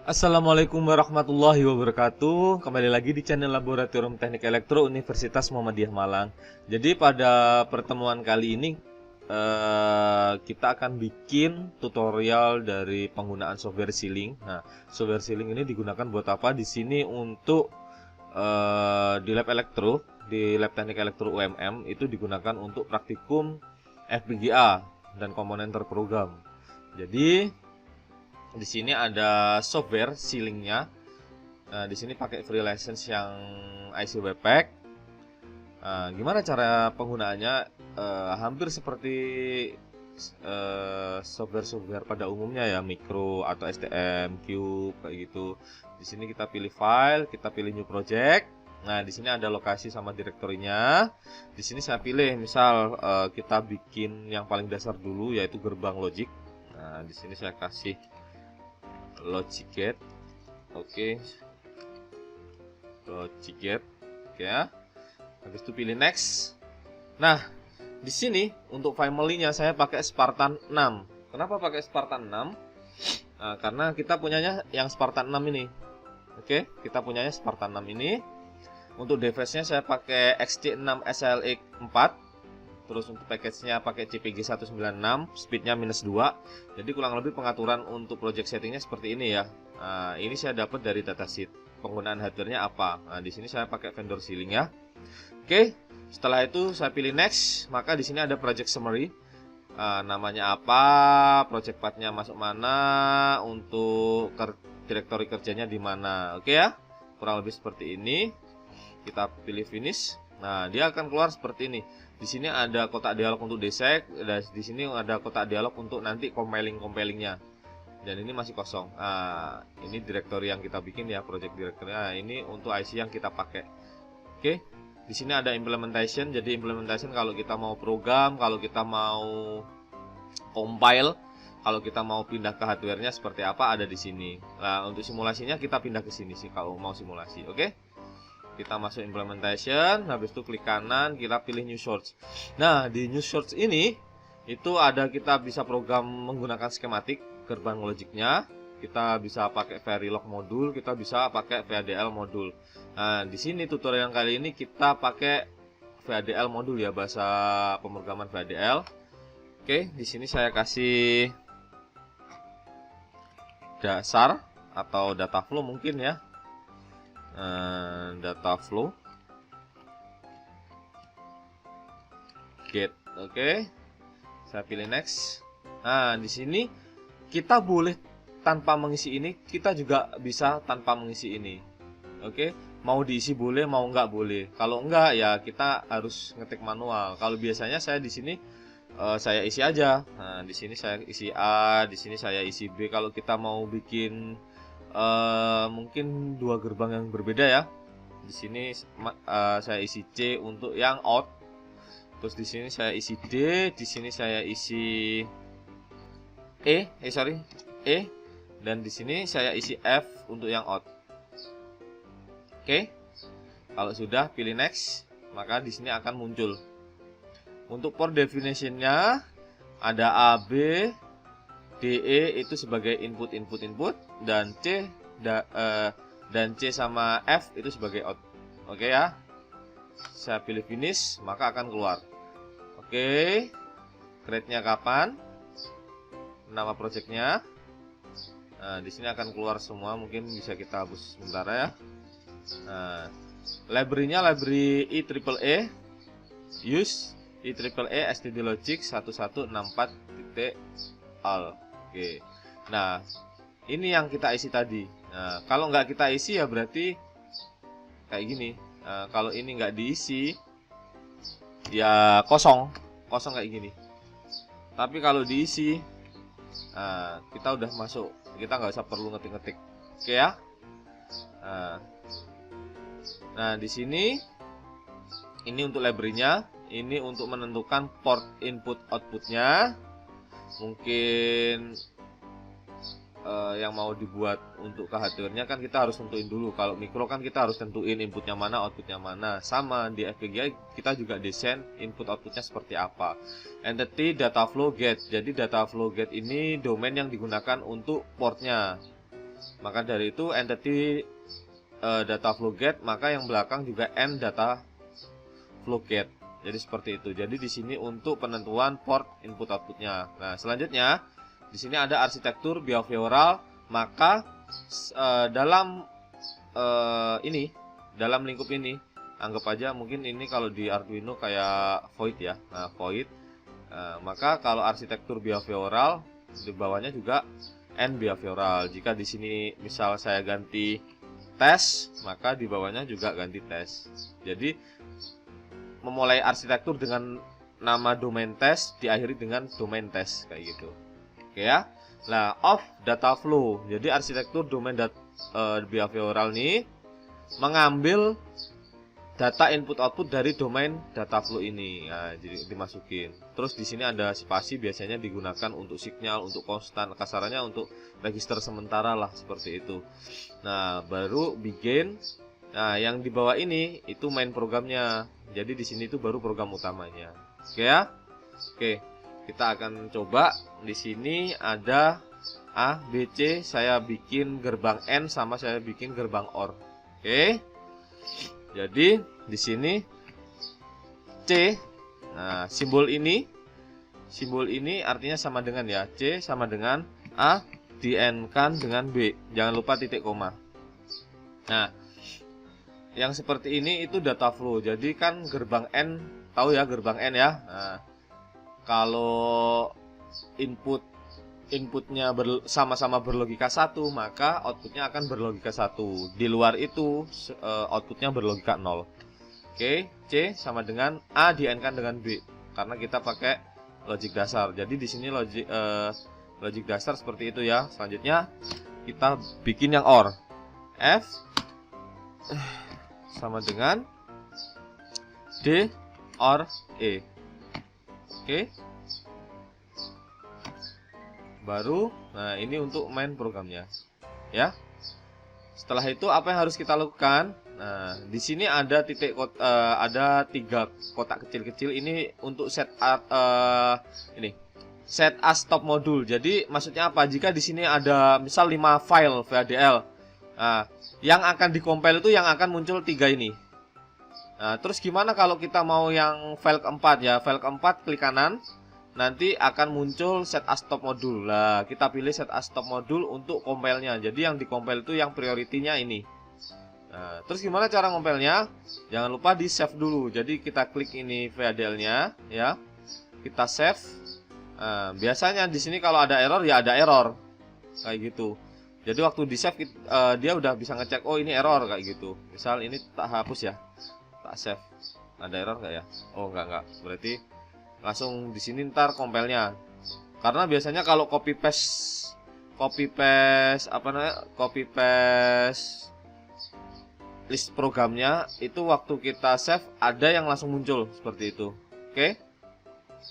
Assalamualaikum warahmatullahi wabarakatuh. Kembali lagi di channel Laboratorium Teknik Elektro Universitas Muhammadiyah Malang. Jadi pada pertemuan kali ini kita akan bikin tutorial dari penggunaan software Sealing. Nah, software Sealing ini digunakan buat apa? Di sini untuk di lab elektro, di lab teknik elektro UMM itu digunakan untuk praktikum FPGA dan komponen terprogram. Jadi di sini ada software Sealingnya. Nah, di sini pakai free license yang IC Webpack. Gimana cara penggunaannya? Hampir seperti software-software pada umumnya ya, Micro atau STM, Cube kayak gitu. Di sini kita pilih file, kita pilih new project. Nah, di sini ada lokasi sama direktorinya. Di sini saya pilih misal kita bikin yang paling dasar dulu yaitu gerbang logic. Nah, di sini saya kasih logic gate. Oke. Logic gate. Oke ya. Habis itu pilih next. Nah, di sini untuk family-nya saya pakai Spartan 6. Kenapa pakai Spartan 6? Nah, karena kita punyanya yang Spartan 6 ini. Oke, kita punyanya Spartan 6 ini. Untuk device-nya saya pakai XT6 SLX 4. Terus untuk package-nya pakai CPG 196, speed-nya -2. Jadi kurang lebih pengaturan untuk project setting-nya seperti ini ya. Nah, ini saya dapat dari datasheet. Penggunaan hardware-nya apa? Nah, di sini saya pakai vendor Sealing ya. Oke, setelah itu saya pilih next. Maka di sini ada project summary. Namanya apa, project path-nya masuk mana, untuk direktori kerjanya di mana. Oke ya. Kurang lebih seperti ini. Kita pilih finish. Nah, dia akan keluar seperti ini. Di sini ada kotak dialog untuk desek, dan di sini ada kotak dialog untuk nanti compilingnya. Dan ini masih kosong. Nah, ini direktori yang kita bikin ya, project directory. Nah, ini untuk IC yang kita pakai. Oke. Di sini ada implementation. Jadi implementation kalau kita mau program, kalau kita mau compile, kalau kita mau pindah ke hardware-nya seperti apa ada di sini. Nah, untuk simulasinya kita pindah ke sini sih kalau mau simulasi. Oke. Kita masuk implementation, habis itu klik kanan, kita pilih new source. Nah, di new source ini itu ada kita bisa program menggunakan skematik gerbang logiknya. Kita bisa pakai Verilog modul, kita bisa pakai VHDL modul. Nah, di sini tutorial kali ini kita pakai VHDL modul ya, bahasa pemrograman VHDL. Oke, di sini saya kasih dasar atau data flow mungkin ya. Data flow get. Oke. Saya pilih next. Nah, di sini kita boleh tanpa mengisi ini, kita juga bisa tanpa mengisi ini. Oke, mau diisi boleh, mau enggak boleh. Kalau enggak ya kita harus ngetik manual. Kalau biasanya saya di sini saya isi aja. Nah, di sini saya isi A, di sini saya isi B. Kalau kita mau bikin mungkin dua gerbang yang berbeda ya. Di sini saya isi C untuk yang out. Terus di sini saya isi D, di sini saya isi E, dan di sini saya isi F untuk yang out. Oke. Kalau sudah pilih next, maka di sini akan muncul. Untuk port definition-nya ada A, B, DE itu sebagai input dan C sama F itu sebagai out. Oke ya. Saya pilih finish, maka akan keluar. Oke. Create-nya kapan? Nama projectnya. Nah, di sini akan keluar semua, mungkin bisa kita hapus sebentar ya. Nah, library-nya library IEEE use IEEE std logic 1164.all. Oke. Nah, ini yang kita isi tadi. Nah, kalau nggak kita isi ya berarti kayak gini. Nah, kalau ini nggak diisi ya kosong kayak gini. Tapi kalau diisi, nah, kita udah masuk. Kita nggak usah perlu ngetik-ngetik. Oke ya. Nah, di sini ini untuk library-nya, ini untuk menentukan port input outputnya. Mungkin yang mau dibuat untuk ke hardware-nya kan kita harus tentuin dulu. Kalau mikro kan kita harus tentuin inputnya mana, outputnya mana. Sama di FPGA kita juga desain input outputnya seperti apa. Entity data flow get. Jadi data flow get ini domain yang digunakan untuk portnya. Maka dari itu entity data flow get, maka yang belakang juga end data flow get. Jadi seperti itu. Jadi di sini untuk penentuan port input outputnya. Nah, selanjutnya di sini ada arsitektur behavioral. Maka dalam dalam lingkup ini, anggap aja mungkin ini kalau di Arduino kayak void ya. Nah, void. Maka kalau arsitektur behavioral di bawahnya juga end behavioral. Jika di sini misal saya ganti tes, maka di bawahnya juga ganti tes. Jadi memulai arsitektur dengan nama domain test, diakhiri dengan domain test kayak gitu. Oke ya. Nah, of data flow. Jadi arsitektur domain behavioral ini mengambil data input output dari domain data flow ini. Nah, jadi dimasukin. Terus di sini ada spasi, biasanya digunakan untuk signal, untuk konstan, kasarannya untuk register sementara lah seperti itu. Nah, baru begin. Nah, yang di bawah ini itu main programnya. Jadi di sini itu baru program utamanya. Oke ya? Oke. Kita akan coba. Di sini ada A, B, C. Saya bikin gerbang N sama saya bikin gerbang OR. Oke. Jadi di sini C. Nah, simbol ini artinya sama dengan ya, C sama dengan A di N-kan dengan B. Jangan lupa titik koma. Nah, yang seperti ini itu data flow. Jadi kan gerbang N, tahu ya gerbang N ya. Nah, kalau inputnya sama-sama berlogika 1, maka outputnya akan berlogika 1. Di luar itu outputnya berlogika 0. Oke, C sama dengan A di N-kan dengan B, karena kita pakai logik dasar. Jadi di sini logik dasar seperti itu ya. Selanjutnya kita bikin yang OR. F sama dengan D OR E. Oke. Baru, nah ini untuk main programnya, ya. Setelah itu apa yang harus kita lakukan? Nah, di sini ada ada 3 kotak kecil-kecil ini untuk set as stop modul. Jadi maksudnya apa? Jika di sini ada misal 5 file VHDL, nah, yang akan dikompil itu yang akan muncul 3 ini. Nah, terus gimana kalau kita mau yang file keempat ya? File keempat klik kanan. Nanti akan muncul set as stop modul. Lah, kita pilih set as stop modul untuk compile-nya. Jadi yang dikompil itu yang prioritinya ini. Nah, terus gimana cara ngompelnya? Jangan lupa di save dulu. Jadi kita klik ini VHDL-nya ya. Kita save. Nah, biasanya di sini kalau ada error ya ada error. Kayak gitu. Jadi waktu di save dia udah bisa ngecek, oh ini error kayak gitu. Misal ini tak hapus ya. Tak save. Ada error nggak ya? Oh, enggak. Berarti langsung di sini ntar compile-nya. Karena biasanya kalau copy paste list programnya itu waktu kita save ada yang langsung muncul seperti itu. Oke.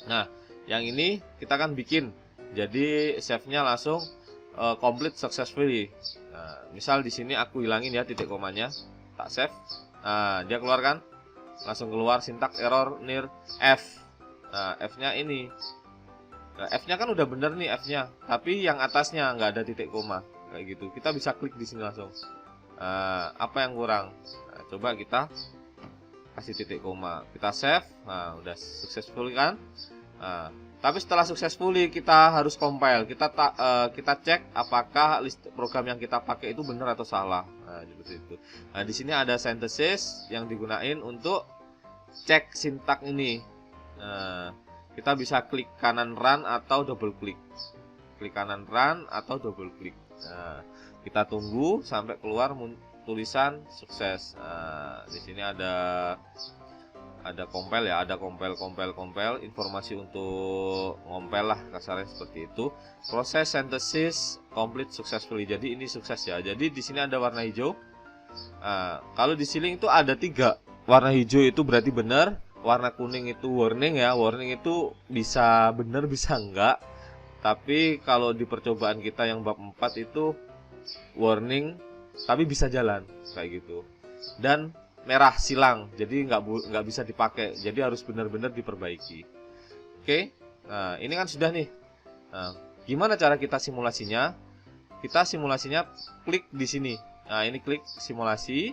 Nah, yang ini kita kan bikin. Jadi save-nya langsung complete successfully. Nah, misal di sini aku hilangin ya titik komanya, tak save. Nah, dia keluar kan? Langsung keluar syntax error near F. Nah, F-nya ini. Nah, F-nya kan udah bener nih F-nya, tapi yang atasnya nggak ada titik koma kayak gitu. Kita bisa klik di sini langsung. Nah, apa yang kurang? Nah, coba kita kasih titik koma. Kita save. Nah, udah successful kan? Nah, tapi setelah successfully kita harus compile. Kita cek apakah list program yang kita pakai itu benar atau salah. Nah, seperti itu. Nah, di sini ada synthesis yang digunain untuk cek sintak ini. Nah, kita bisa klik kanan run atau double klik. Klik kanan run atau double klik. Nah, kita tunggu sampai keluar tulisan sukses. Nah, di sini ada compile ya, ada compile informasi untuk ngompel lah kasarnya seperti itu. Proses synthesis complete successfully. Jadi ini sukses ya. Jadi di sini ada warna hijau. Nah, kalau di ceiling itu ada 3. Warna hijau itu berarti benar. Warna kuning itu warning ya. Warning itu bisa benar bisa enggak. Tapi kalau di percobaan kita yang bab 4 itu warning tapi bisa jalan kayak gitu. Dan merah silang, jadi nggak bisa dipakai. Jadi harus benar-benar diperbaiki. Oke. Nah, ini kan sudah nih. Nah, gimana cara kita simulasinya? kita simulasinya klik di sini. Nah, ini klik simulasi.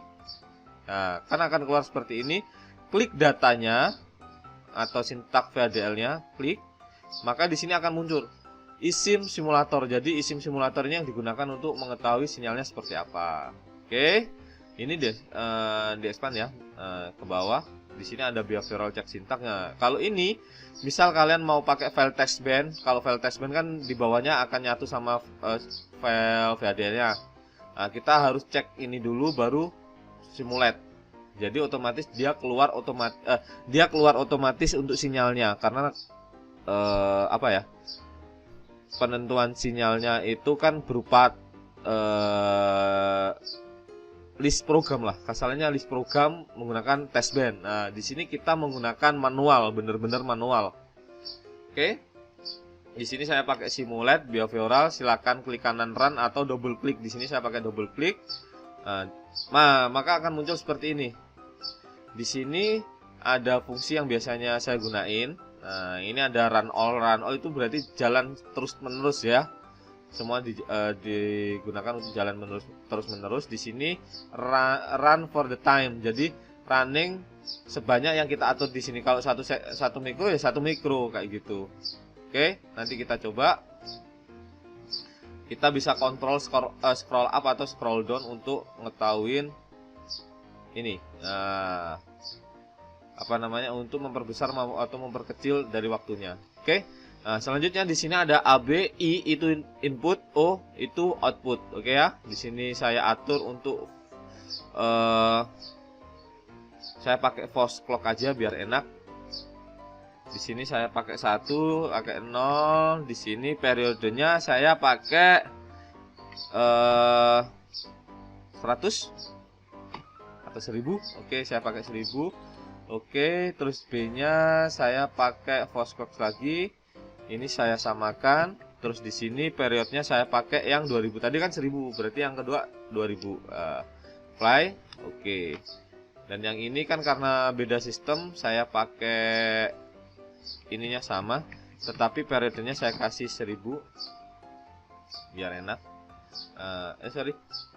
Nah, kan akan keluar seperti ini. Klik datanya atau sintak VHDL-nya, klik. Maka di sini akan muncul eSIM simulator. Jadi eSIM simulator ini yang digunakan untuk mengetahui sinyalnya seperti apa. Oke. Ini di expand ya, ke bawah. Di sini ada behavioral check sintaknya. Kalau ini, misal kalian mau pakai file text band, kalau file text band kan di bawahnya akan nyatu sama file VHDL-nya. Nah, kita harus cek ini dulu baru simulate. Jadi otomatis dia keluar otomatis untuk sinyalnya, karena apa ya? Penentuan sinyalnya itu kan berupa list program lah, kasalnya list program menggunakan test band. Nah, di sini kita menggunakan manual, bener-bener manual. Oke. Di sini saya pakai simulate behavioral, silakan klik kanan run atau double klik. Di sini saya pakai double klik. Nah, maka akan muncul seperti ini. Di sini ada fungsi yang biasanya saya gunain. Nah, ini ada run all. Run all itu berarti jalan terus-menerus ya. Semua digunakan untuk jalan terus-menerus. Di sini run for the time. Jadi running sebanyak yang kita atur di sini. Kalau satu mikro ya 1 mikro kayak gitu. Oke, nanti kita coba. Kita bisa kontrol scroll up atau scroll down untuk ngetahuin ini. Nah, apa namanya, untuk memperbesar atau memperkecil dari waktunya. Oke. Nah, selanjutnya di sini ada A, B, I itu input, O itu output. Oke ya. Di sini saya atur untuk saya pakai force clock aja biar enak. Di sini saya pakai 1, pakai 0. Di sini periodenya saya pakai 100 atau 1000. Oke, saya pakai 1000. Oke, terus B-nya saya pakai force clock lagi. Ini saya samakan. Terus di sini periodnya saya pakai yang 2000. Tadi kan 1000, berarti yang kedua 2000. Play. Oke. Dan yang ini kan karena beda sistem, saya pakai ininya sama, tetapi periodenya saya kasih 1000 biar enak.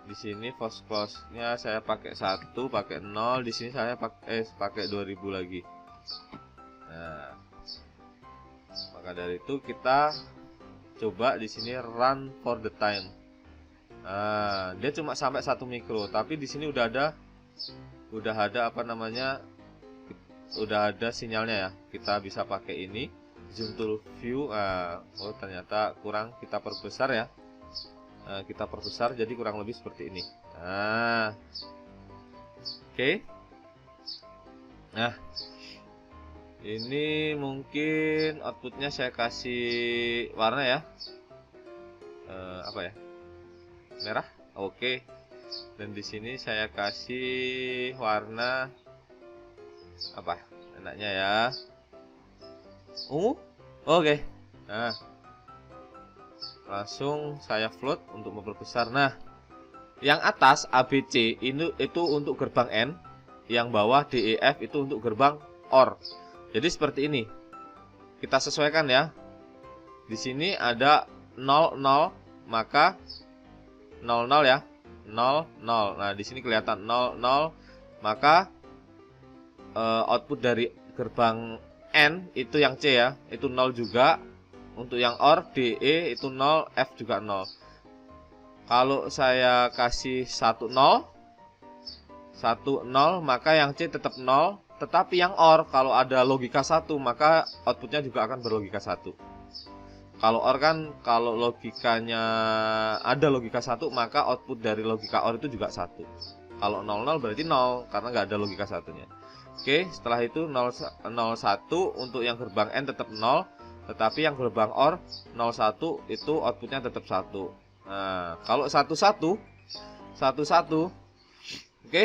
Di sini force close-nya saya pakai 1, pakai 0. Di sini saya pakai 2000 lagi. Nah, maka dari itu kita coba di sini run for the time. Nah, dia cuma sampai 1 mikro, tapi di sini udah ada apa namanya? Udah ada sinyalnya ya. Kita bisa pakai ini zoom to view. Oh, ternyata kurang, kita perbesar ya. Kita perbesar jadi kurang lebih seperti ini. Nah, oke. Nah, ini mungkin outputnya saya kasih warna ya, apa ya, merah. Oke. Dan di sini saya kasih warna apa enaknya ya, ungu. Oke. Nah, langsung saya float untuk memperbesar. Nah, yang atas ABC itu untuk gerbang N, yang bawah DEF itu untuk gerbang OR. Jadi seperti ini. Kita sesuaikan ya. Di sini ada 00, maka 00 ya. 00. Nah, di sini kelihatan 00, maka output dari gerbang N itu yang C ya, itu 0 juga. Untuk yang OR DE itu 0, F juga 0. Kalau saya kasih 10, 10, maka yang C tetap 0. Tetapi yang OR kalau ada logika 1, maka outputnya juga akan berlogika 1. Kalau OR kan kalau logikanya ada logika 1, maka output dari logika OR itu juga 1. Kalau 00 berarti 0 karena nggak ada logika 1-nya. Oke, setelah itu 01 untuk yang gerbang N tetap 0. Tetapi yang gerbang OR 01 itu outputnya tetap 1. Nah, kalau 11, oke,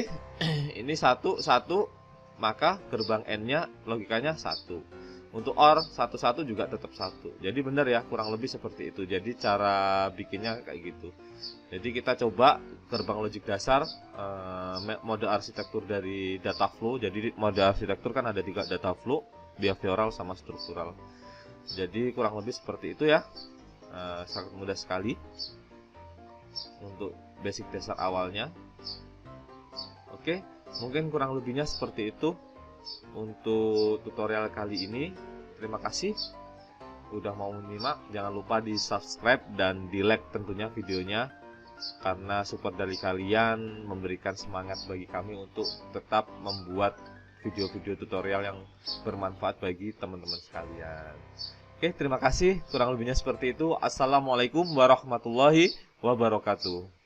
ini 1, maka gerbang N-nya logikanya 1. Untuk OR 11 juga tetap 1. Jadi benar ya, kurang lebih seperti itu. Jadi cara bikinnya kayak gitu. Jadi kita coba gerbang logik dasar, mode arsitektur dari data flow. Jadi mode arsitektur kan ada 3, data flow, behavioral sama struktural. Jadi kurang lebih seperti itu ya. Sangat mudah sekali. untuk basic dasar awalnya. Oke, mungkin kurang lebihnya seperti itu untuk tutorial kali ini. Terima kasih udah mau menyimak. Jangan lupa di subscribe dan di like tentunya videonya, karena support dari kalian memberikan semangat bagi kami untuk tetap membuat video-video tutorial yang bermanfaat bagi teman-teman sekalian. Oke, terima kasih. Kurang lebihnya seperti itu. Assalamualaikum warahmatullahi wabarakatuh.